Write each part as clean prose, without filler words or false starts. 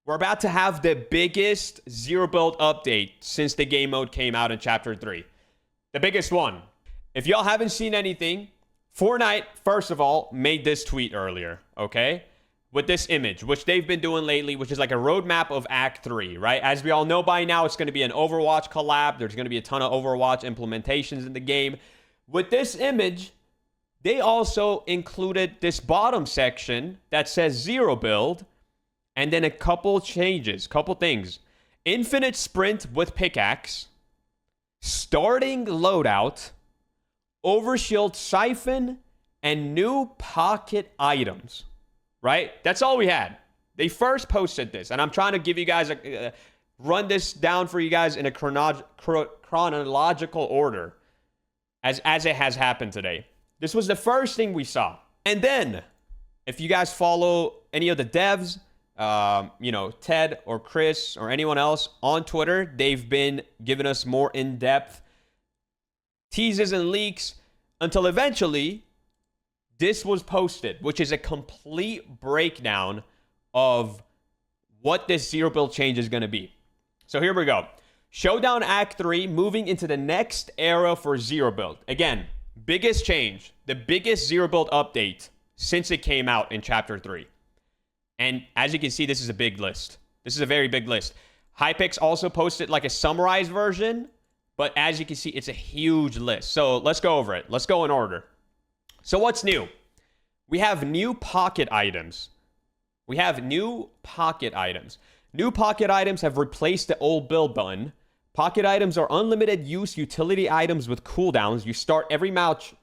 We're about to have the biggest zero build update since the game mode came out in Chapter 3. The biggest one. If y'all haven't seen anything, Fortnite, first of all, made this tweet earlier, okay? With this image, which they've been doing lately, which is like a roadmap of Act 3, right? As we all know by now, it's going to be an Overwatch collab. There's going to be a ton of Overwatch implementations in the game. With this image, they also included this bottom section that says zero build, and then a couple changes, couple things. Infinite sprint with pickaxe, starting loadout, overshield siphon, and new pocket items. Right? That's all we had. They first posted this, and I'm trying to give you guys run this down for you guys in a chronological order as it has happened today. This was the first thing we saw. And then, if you guys follow any of the devs, Ted or Chris or anyone else on Twitter, they've been giving us more in-depth teases and leaks until eventually this was posted, which is a complete breakdown of what this zero build change is going to be. So here we go. Showdown Act 3, moving into the next era for zero build. Again, biggest change, the biggest zero build update since it came out in Chapter 3. And as you can see, this is a big list. This is a very big list. Hypix also posted like a summarized version, but as you can see, it's a huge list. So let's go over it. Let's go in order. So what's new? We have new pocket items. New pocket items have replaced the old build button. Pocket items are unlimited use utility items with cooldowns. You start every match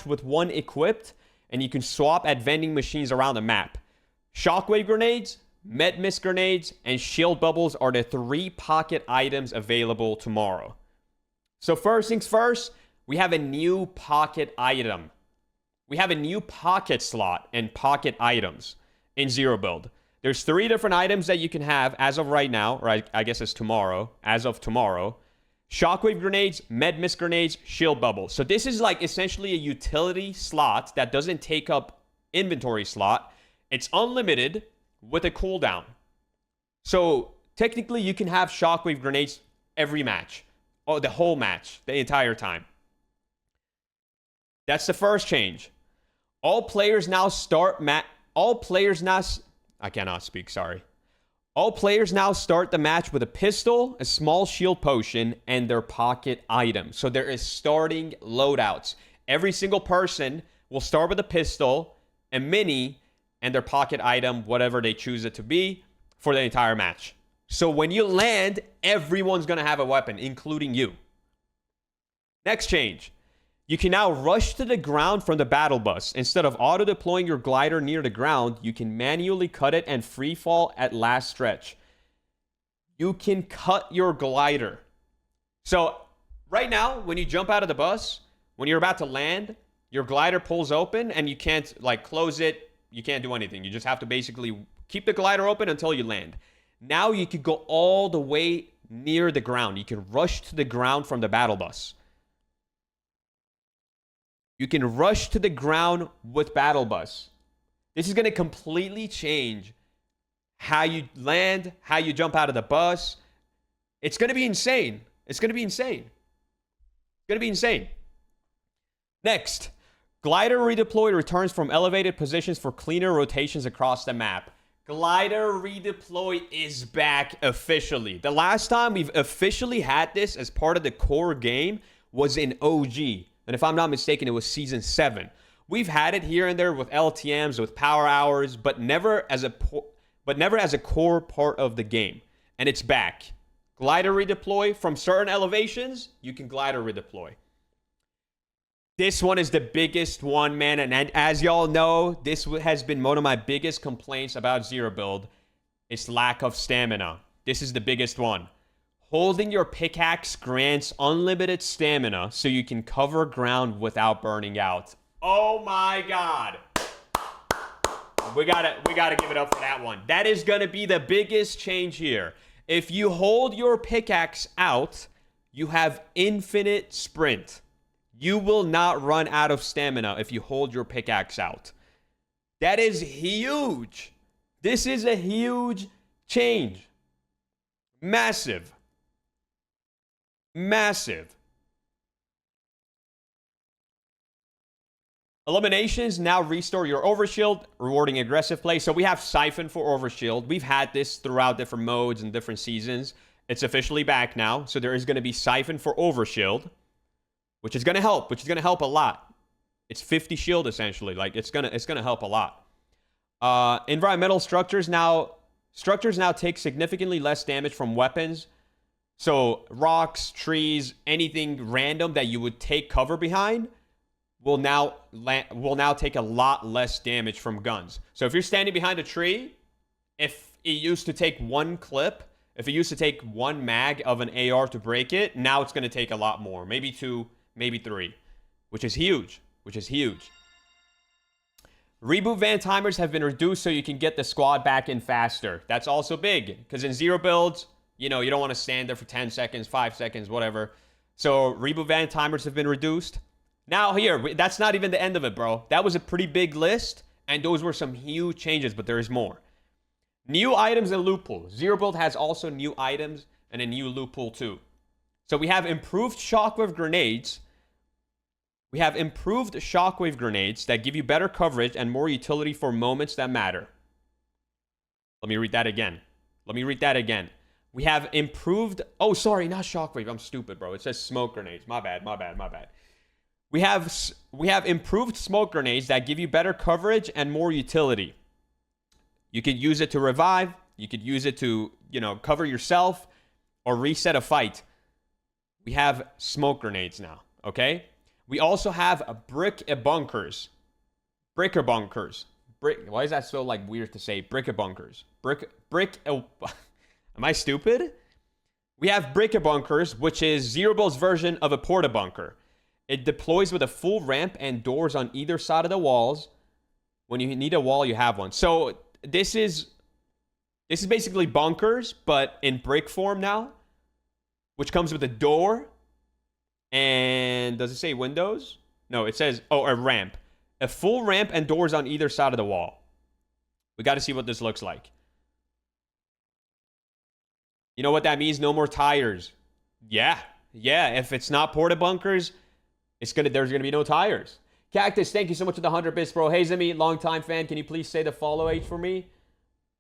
with one equipped, and you can swap at vending machines around the map. Shockwave grenades, med mist grenades, and shield bubbles are the 3 pocket items available tomorrow. So first things first, we have a new pocket item. We have a new pocket slot and pocket items in zero build. There's 3 different items that you can have as of right now, or I guess it's tomorrow, as of tomorrow. Shockwave grenades, med mist grenades, shield bubbles. So this is like essentially a utility slot that doesn't take up inventory slot. It's unlimited with a cooldown. So technically you can have shockwave grenades every match. Oh, the whole match, the entire time. That's the first change. All players now start All players now start the match with a pistol, a small shield potion, and their pocket item. So there is starting loadouts. Every single person will start with a pistol, a mini, and their pocket item, whatever they choose it to be, for the entire match. So when you land, everyone's going to have a weapon, including you. Next change. You can now rush to the ground from the battle bus. Instead of auto-deploying your glider near the ground, you can manually cut it and free fall at last stretch. You can cut your glider. So right now, when you jump out of the bus, when you're about to land, your glider pulls open and you can't like close it. You can't do anything. You just have to basically keep the glider open until you land. Now you can go all the way near the ground. You can rush to the ground from the battle bus. You can rush to the ground with Battle Bus. This is going to completely change how you land, how you jump out of the bus. It's going to be insane. It's going to be insane. It's going to be insane. Next, glider redeploy returns from elevated positions for cleaner rotations across the map. Glider redeploy is back officially. The last time we've officially had this as part of the core game was in OG. And if I'm not mistaken, it was Season 7. We've had it here and there with LTMs, with power hours, but never as a core part of the game. And it's back. Glider redeploy from certain elevations, you can glider redeploy. This one is the biggest one, man. And as y'all know, this has been one of my biggest complaints about zero build. It's lack of stamina. This is the biggest one. Holding your pickaxe grants unlimited stamina so you can cover ground without burning out. Oh my God. We gotta give it up for that one. That is gonna be the biggest change here. If you hold your pickaxe out, you have infinite sprint. You will not run out of stamina if you hold your pickaxe out. That is huge. This is a huge change. Massive. Massive. Eliminations now restore your overshield, rewarding aggressive play. So we have Siphon for overshield. We've had this throughout different modes and different seasons. It's officially back now. So there is going to be Siphon for overshield, which is going to help, a lot. It's 50 shield essentially. Like it's gonna help a lot. Environmental structures now take significantly less damage from weapons. So rocks, trees, anything random that you would take cover behind will now take a lot less damage from guns. So if you're standing behind a tree, if it used to take one clip, if it used to take one mag of an AR to break it, now it's going to take a lot more. Maybe 2, maybe 3, which is huge. Reboot van timers have been reduced so you can get the squad back in faster. That's also big, because in zero builds, you don't want to stand there for 10 seconds, 5 seconds, whatever. So reboot van timers have been reduced. Now here, that's not even the end of it, bro. That was a pretty big list, and those were some huge changes, but there is more. New items and loot pool. Zero build has also new items and a new loot pool too. So we have improved shockwave grenades. That give you better coverage and more utility for moments that matter. Let me read that again. We have improved... Oh, sorry, not shockwave. I'm stupid, bro. It says smoke grenades. My bad. We have improved smoke grenades that give you better coverage and more utility. You could use it to revive. You could use it to, cover yourself or reset a fight. We have smoke grenades now, okay? We also have brick bunkers. Why is that so weird to say? Brick bunkers. Am I stupid? We have brick bunkers, which is Zero Build's version of a porta bunker. It deploys with a full ramp and doors on either side of the walls. When you need a wall, you have one. So this is basically bunkers, but in brick form now, which comes with a door. And does it say windows? No, it says, a ramp. A full ramp and doors on either side of the wall. We got to see what this looks like. You know what that means? No more tires. Yeah. If it's not porta bunkers, there's gonna be no tires. Cactus, thank you so much for the 100 bits, bro. Hey, Zemie, long-time fan. Can you please say the follow age for me?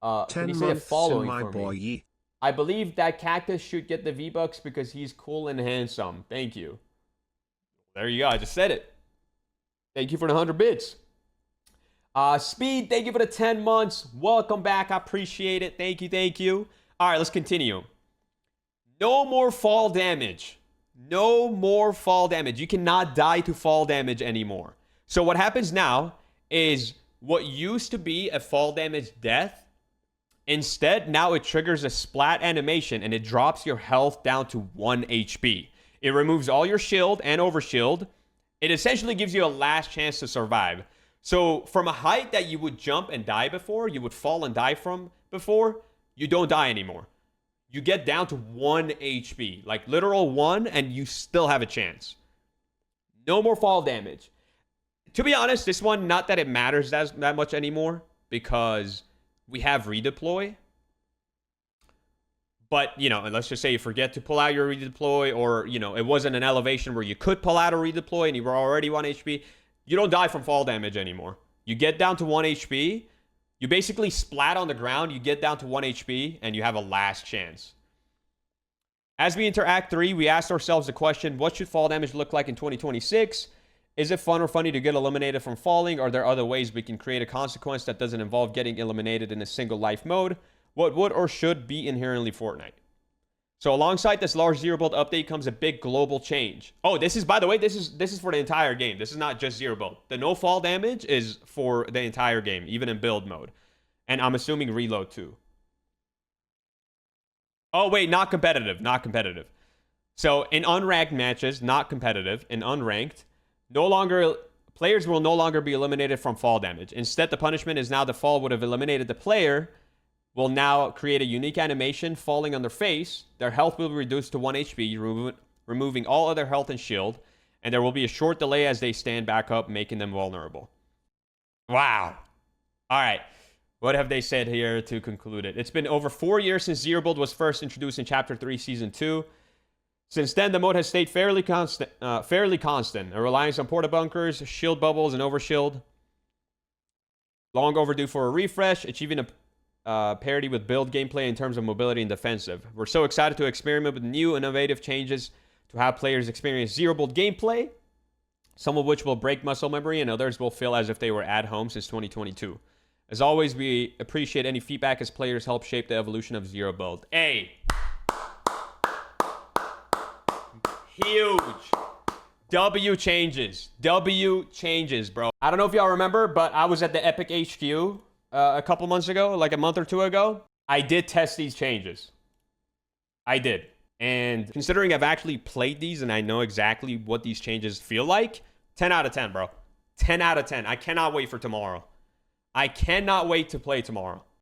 Can you say the following for me? I believe that Cactus should get the V-Bucks because he's cool and handsome. Thank you. There you go. I just said it. Thank you for the 100 bits. Speed, thank you for the 10 months. Welcome back. I appreciate it. Thank you. All right, let's continue. No more fall damage. You cannot die to fall damage anymore. So what happens now is what used to be a fall damage death, instead, now it triggers a splat animation and it drops your health down to 1 HP. It removes all your shield and overshield. It essentially gives you a last chance to survive. So from a height that you would jump and die before, you would fall and die from before, you don't die anymore. You get down to 1 HP, like literal 1, and you still have a chance. No more fall damage. To be honest, this one, not that it matters that much anymore, because we have redeploy. But, let's just say you forget to pull out your redeploy, or, it wasn't an elevation where you could pull out a redeploy and you were already 1 HP. You don't die from fall damage anymore. You get down to 1 HP. You basically splat on the ground. You get down to 1 HP, and you have a last chance. As we enter Act 3, we asked ourselves the question, what should fall damage look like in 2026? Is it fun or funny to get eliminated from falling? Are there other ways we can create a consequence that doesn't involve getting eliminated in a single life mode? What would or should be inherently Fortnite? So alongside this large zero build update comes a big global change. Oh, this is, by the way, this is for the entire game. This is not just zero build. The no fall damage is for the entire game, even in build mode. And I'm assuming reload too. Oh, wait, not competitive. So in unranked matches, not competitive, in unranked, players will no longer be eliminated from fall damage. Instead, the punishment is now the fall would have eliminated the player, will now create a unique animation falling on their face. Their health will be reduced to 1 HP, removing all other health and shield, and there will be a short delay as they stand back up, making them vulnerable. Wow. All right. What have they said here to conclude it? It's been over 4 years since Zero Build was first introduced in Chapter 3, Season 2. Since then, the mode has stayed fairly constant. A reliance on porta bunkers, shield bubbles, and overshield. Long overdue for a refresh, achieving a parity with build gameplay in terms of mobility and defensive. We're so excited to experiment with new innovative changes to how players experience Zero Build gameplay, some of which will break muscle memory and others will feel as if they were at home since 2022. As always, we appreciate any feedback as players help shape the evolution of Zero Build. Hey! Huge! W changes, bro. I don't know if y'all remember, but I was at the Epic HQ a couple months ago, like a month or two ago. I did test these changes. I did. And considering I've actually played these and I know exactly what these changes feel like, 10 out of 10, bro. 10 out of 10. I cannot wait for tomorrow. I cannot wait to play tomorrow.